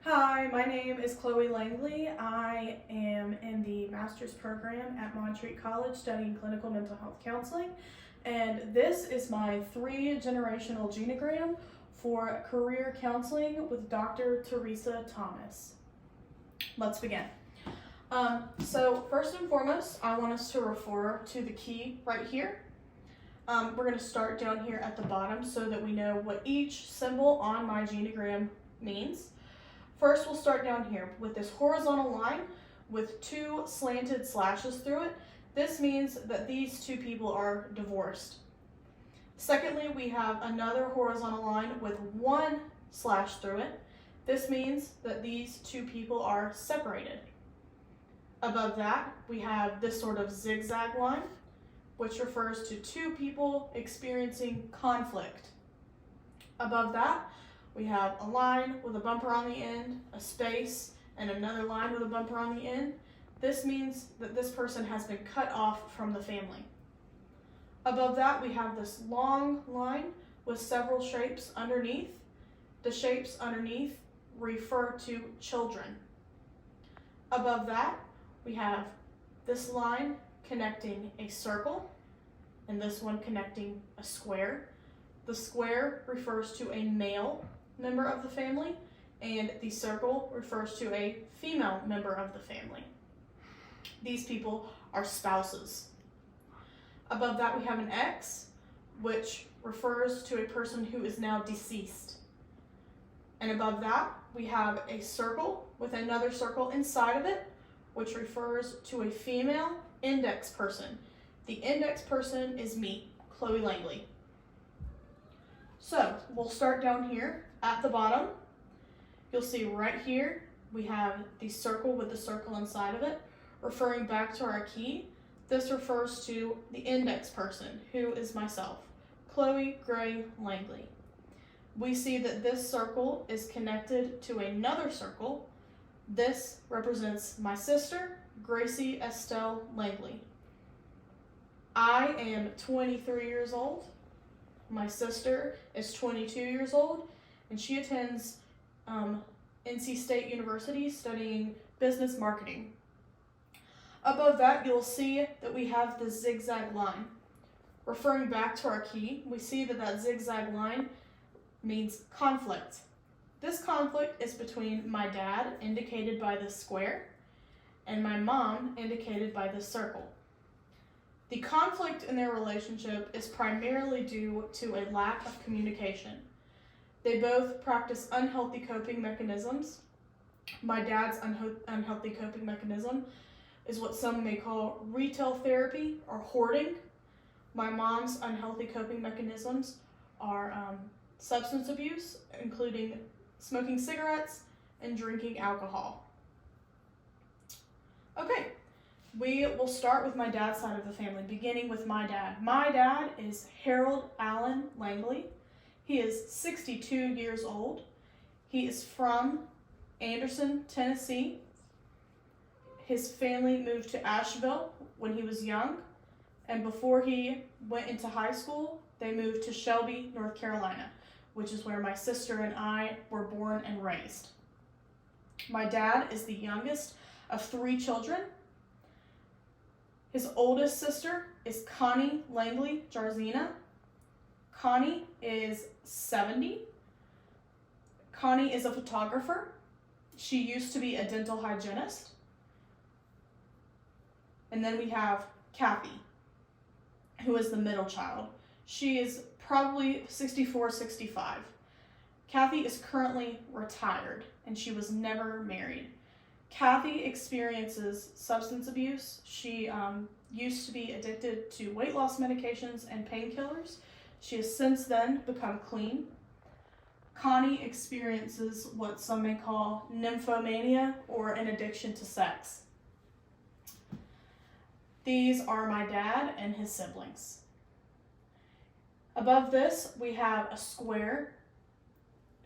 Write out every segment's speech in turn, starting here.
Hi, my name is Chloe Langley. I am in the master's program at Montreat College studying clinical mental health counseling, and this is my 3-generational genogram for career counseling with Dr. Teresa Thomas. Let's begin. So first and foremost, I want us to refer to the key right here. We're going to start down here at the bottom so that we know what each symbol on my genogram means. First, we'll start down here with this horizontal line with 2 slanted slashes through it. This means that these 2 people are divorced. Secondly, we have another horizontal line with 1 slash through it. This means that these 2 people are separated. Above that, we have this sort of zigzag line, which refers to 2 people experiencing conflict. Above that, we have a line with a bumper on the end, a space, and another line with a bumper on the end. This means that this person has been cut off from the family. Above that, we have this long line with several shapes underneath. The shapes underneath refer to children. Above that, we have this line connecting a circle, and this one connecting a square. The square refers to a male member of the family, and the circle refers to a female member of the family. These people are spouses. Above that, we have an X, which refers to a person who is now deceased. And above that, we have a circle with another circle inside of it, which refers to a female index person. The index person is me, Chloe Langley. So we'll start down here at the bottom. You'll see right here we have the circle with the circle inside of it, referring back to our key. This refers to the index person, who is myself, Chloe Gray Langley. We see that this circle is connected to another circle. This represents my sister, Gracie Estelle Langley. I am 23 years old. My sister is 22 years old, and she attends NC State University studying business marketing. Above that, you'll see that we have the zigzag line. Referring back to our key, we see that that zigzag line means conflict. This conflict is between my dad, indicated by this square, and my mom, indicated by this circle. The conflict in their relationship is primarily due to a lack of communication. They both practice unhealthy coping mechanisms. My dad's unhealthy coping mechanism is what some may call retail therapy or hoarding. My mom's unhealthy coping mechanisms are substance abuse, including smoking cigarettes and drinking alcohol. Okay. We will start with my dad's side of the family, beginning with my dad. My dad is Harold Allen Langley. He is 62 years old. He is from Anderson, Tennessee. His family moved to Asheville when he was young, and before he went into high school, they moved to Shelby, North Carolina, which is where my sister and I were born and raised. My dad is the youngest of 3 children. His oldest sister is Connie Langley Jarzina. Connie is 70. Connie is a photographer. She used to be a dental hygienist. And then we have Kathy, who is the middle child. She is probably 64, 65. Kathy is currently retired, and she was never married. Kathy experiences substance abuse. She used to be addicted to weight loss medications and painkillers. She has since then become clean. Connie experiences what some may call nymphomania, or an addiction to sex. These are my dad and his siblings. Above this, we have a square,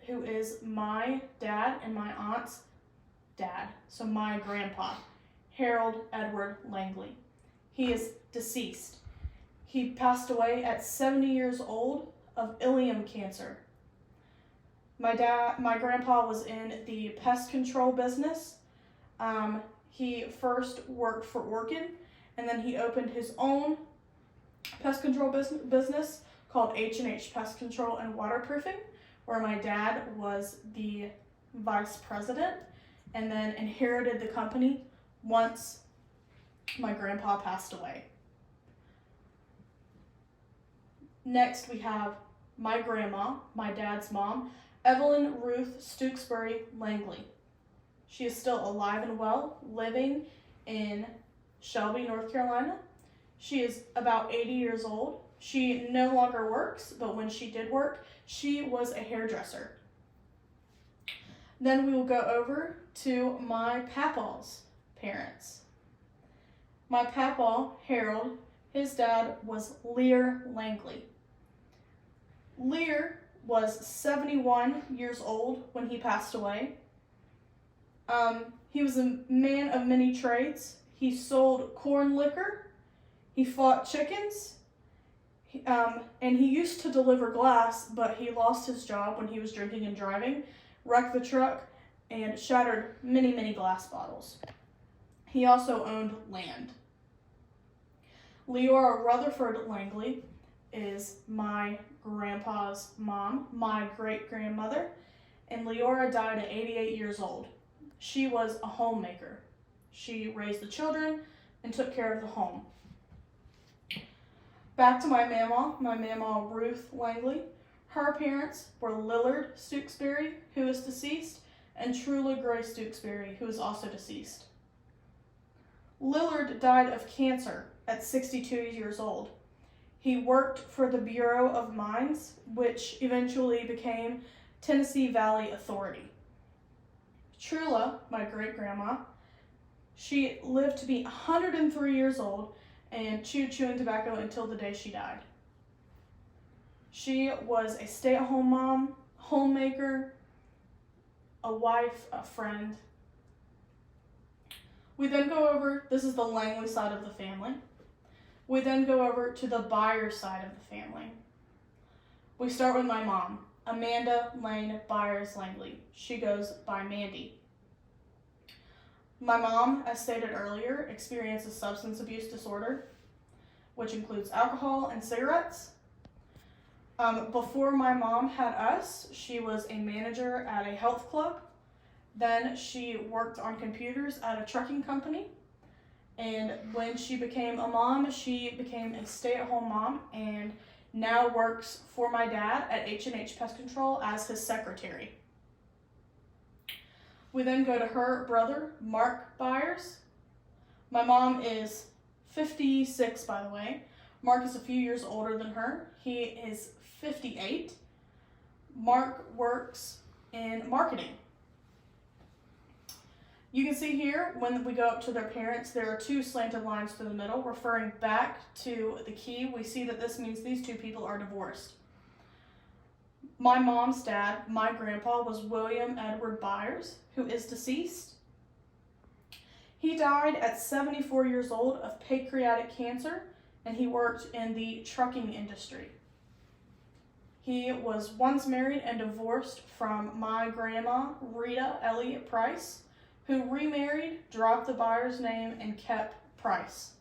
who is my dad and my aunt's dad, so my grandpa, Harold Edward Langley. He is deceased. He passed away at 70 years old of ileum cancer. My grandpa was in the pest control business. He first worked for Orkin, and then he opened his own pest control business called H&H Pest Control and Waterproofing, where my dad was the vice president and then inherited the company once my grandpa passed away. Next, we have my grandma, my dad's mom, Evelyn Ruth Stooksbury Langley. She is still alive and well, living in Shelby, North Carolina. She is about 80 years old. She no longer works, but when she did work, she was a hairdresser. Then we will go over to my papa's parents. My papa, Harold, his dad was Lear Langley. Lear was 71 years old when he passed away. He was a man of many trades. He sold corn liquor, he fought chickens, and he used to deliver glass, but he lost his job when he was drinking and driving, wrecked the truck, and shattered many, many glass bottles. He also owned land. Leora Rutherford Langley is my grandpa's mom, my great-grandmother, and Leora died at 88 years old. She was a homemaker. She raised the children and took care of the home. Back to my mama Ruth Langley. Her parents were Lillard Stooksbury, who is deceased, and Trula Gray Stooksbury, who is also deceased. Lillard died of cancer at 62 years old. He worked for the Bureau of Mines, which eventually became Tennessee Valley Authority. Trula, my great-grandma, she lived to be 103 years old and chewed chewing tobacco until the day she died. She was a stay-at-home mom, homemaker, a wife, a friend. We then go over, this is the Langley side of the family. We then go over to the Byers side of the family. We start with my mom, Amanda Lane Byers Langley. She goes by Mandy. My mom, as stated earlier, experiences substance abuse disorder, which includes alcohol and cigarettes. Before my mom had us, she was a manager at a health club. Then she worked on computers at a trucking company. And when she became a mom, she became a stay-at-home mom and now works for my dad at H&H Pest Control as his secretary. We then go to her brother, Mark Byers. My mom is 56, by the way. Mark is a few years older than her. He is 58. Mark works in marketing. You can see here, when we go up to their parents, there are two slanted lines through the middle, referring back to the key. We see that this means these two people are divorced. My mom's dad, my grandpa, was William Edward Byers, who is deceased. He died at 74 years old of pancreatic cancer, and he worked in the trucking industry. He was once married and divorced from my grandma, Rita Elliott Price, who remarried, dropped the Byers name, and kept Price.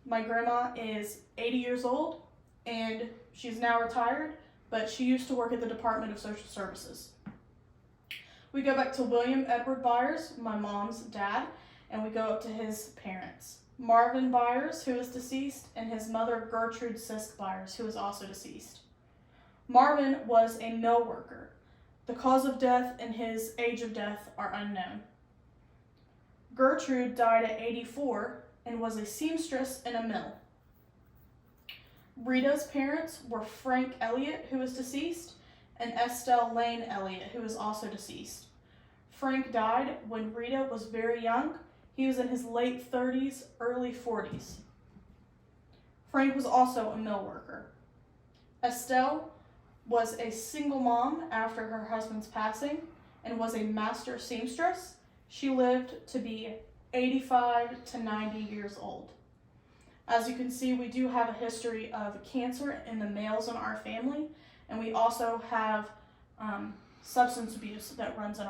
My grandma is 80 years old, and she's now retired, but she used to work at the Department of Social Services. We go back to William Edward Byers, my mom's dad, and we go up to his parents. Marvin Byers, who is deceased, and his mother, Gertrude Sisk Byers, who is also deceased. Marvin was a mill worker. The cause of death and his age of death are unknown. Gertrude died at 84 and was a seamstress in a mill. Rita's parents were Frank Elliott, who is deceased, and Estelle Lane Elliott, who is also deceased. Frank died when Rita was very young. He was in his late 30s, early 40s. Frank was also a mill worker. Estelle was a single mom after her husband's passing and was a master seamstress. She lived to be 85 to 90 years old. As you can see, we do have a history of cancer in the males in our family, and we also have substance abuse that runs in our